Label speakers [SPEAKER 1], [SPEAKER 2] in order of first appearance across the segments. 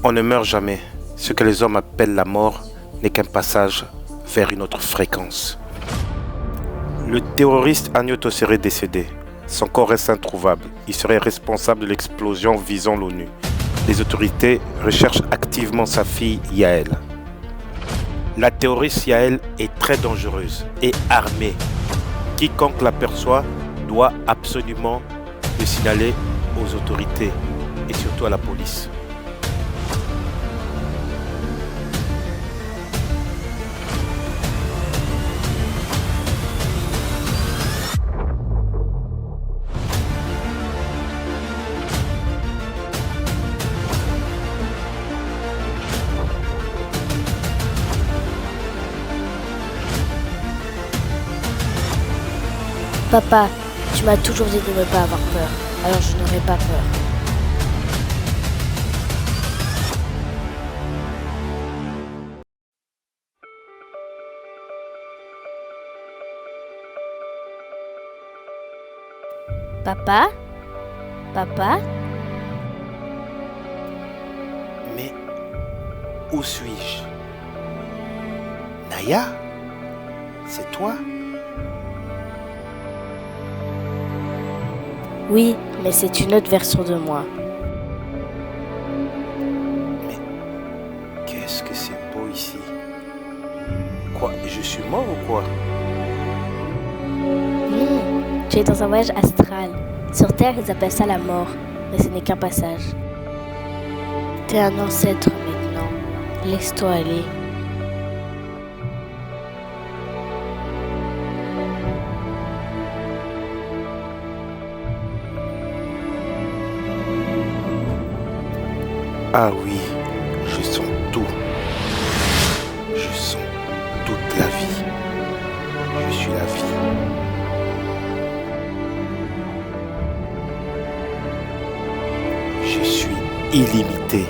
[SPEAKER 1] On ne meurt jamais. Ce que les hommes appellent la mort n'est qu'un passage vers une autre fréquence. Le terroriste Agnoto serait décédé. Son corps reste introuvable. Il serait responsable de l'explosion visant l'ONU. Les autorités recherchent activement sa fille Yael. La terroriste Yael est très dangereuse et armée. Quiconque l'aperçoit doit absolument le signaler aux autorités et surtout à la police.
[SPEAKER 2] Papa, tu m'as toujours dit de ne pas avoir peur, alors je n'aurai pas peur. Papa? Papa?
[SPEAKER 1] Mais où suis-je? Naya? C'est toi?
[SPEAKER 2] Oui, mais c'est une autre version de moi.
[SPEAKER 1] Mais qu'est-ce que c'est beau ici? Quoi? Je suis mort ou quoi?
[SPEAKER 2] Non, tu es dans un voyage astral. Sur Terre, ils appellent ça la mort, mais ce n'est qu'un passage. T'es un ancêtre maintenant. Laisse-toi aller.
[SPEAKER 1] Ah oui, je sens tout. Je sens toute la vie. Je suis la vie. Je suis illimité.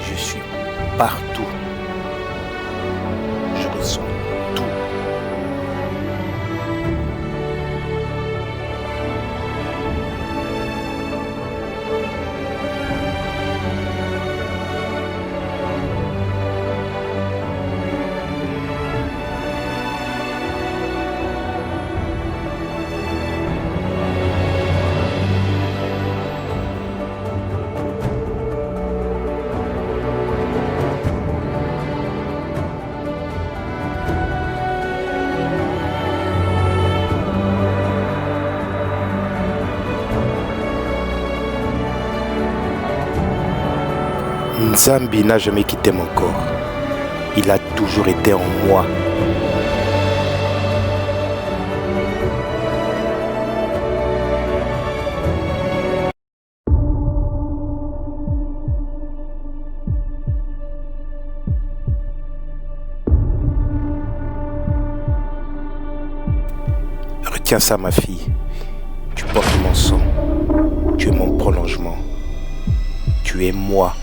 [SPEAKER 1] Je suis partout. Je ressens tout. Nzambi n'a jamais quitté mon corps. Il a toujours été en moi. Retiens ça, ma fille. Tu portes mon sang. Tu es mon prolongement. Tu es moi.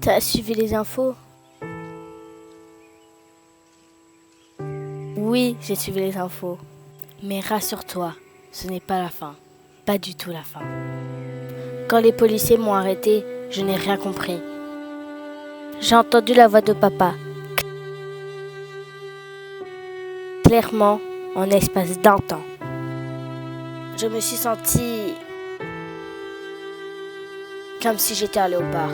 [SPEAKER 2] T'as suivi les infos? Oui, j'ai suivi les infos. Mais rassure-toi, ce n'est pas la fin. Pas du tout la fin. Quand les policiers m'ont arrêté, je n'ai rien compris. J'ai entendu la voix de papa. Clairement, en l'espace d'un temps. Je me suis sentie comme si j'étais un léopard.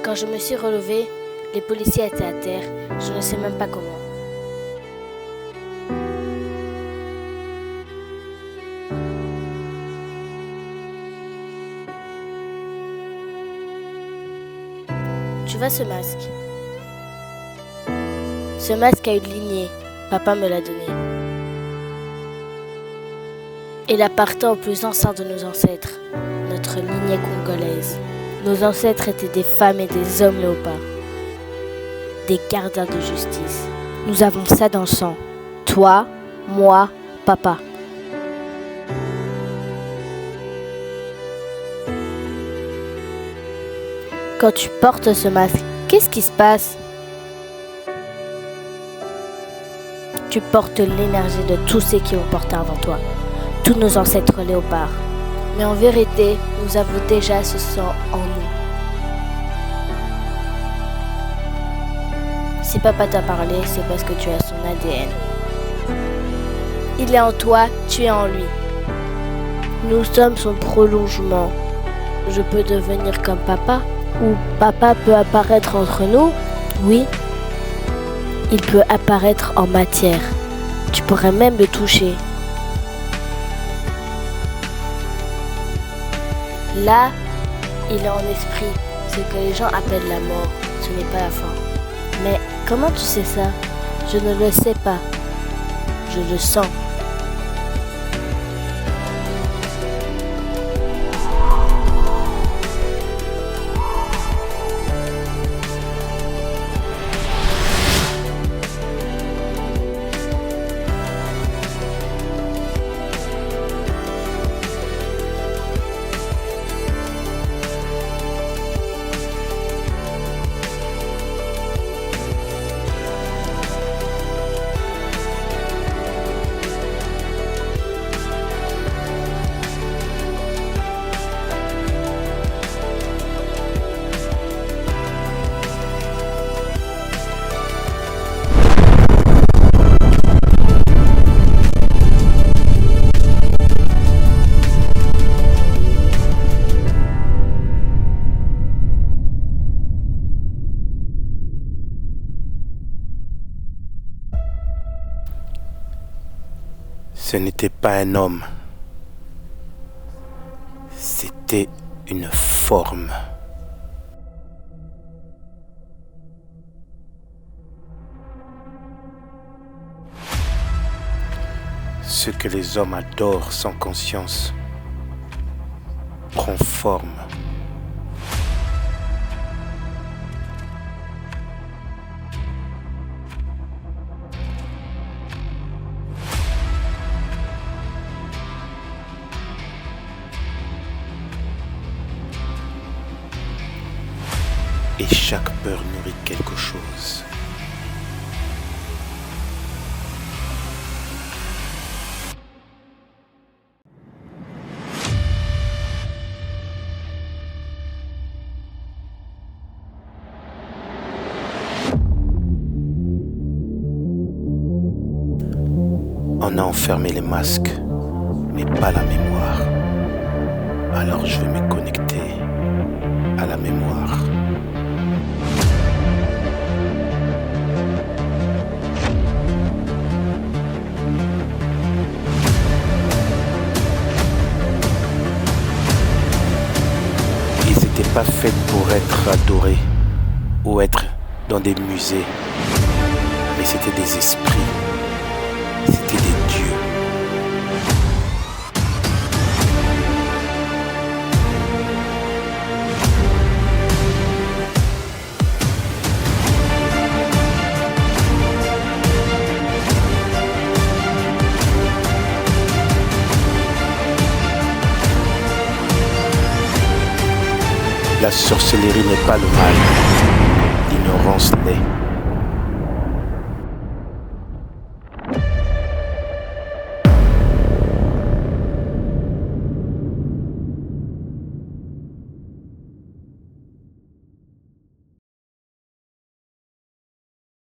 [SPEAKER 2] Quand je me suis relevée, les policiers étaient à terre, je ne sais même pas comment. Tu vois ce masque? Ce masque a une lignée. Papa me l'a donné. Il appartient au plus ancien de nos ancêtres, notre lignée congolaise. Nos ancêtres étaient des femmes et des hommes léopards, des gardiens de justice. Nous avons ça dans le sang. Toi, moi, papa. Quand tu portes ce masque, qu'est-ce qui se passe? Tu portes l'énergie de tous ceux qui ont porté avant toi, tous nos ancêtres léopards. Mais en vérité, nous avons déjà ce sang en nous. Si papa t'a parlé, c'est parce que tu as son ADN. Il est en toi, tu es en lui. Nous sommes son prolongement. Je peux devenir comme papa, ou papa peut apparaître entre nous, oui. Il peut apparaître en matière. Tu pourrais même le toucher. Là, il est en esprit. Ce que les gens appellent la mort, ce n'est pas la fin. Mais comment tu sais ça? Je ne le sais pas. Je le sens.
[SPEAKER 1] Ce n'était pas un homme. C'était une forme. Ce que les hommes adorent sans conscience prend forme. Et chaque peur nourrit quelque chose. On a enfermé les masques, mais pas la mémoire. Alors je vais me connecter à la mémoire. Ils n'étaient pas faits pour être adorés ou être dans des musées, mais c'était des esprits. C'était des dieux. La sorcellerie n'est pas le mal, l'ignorance l'est.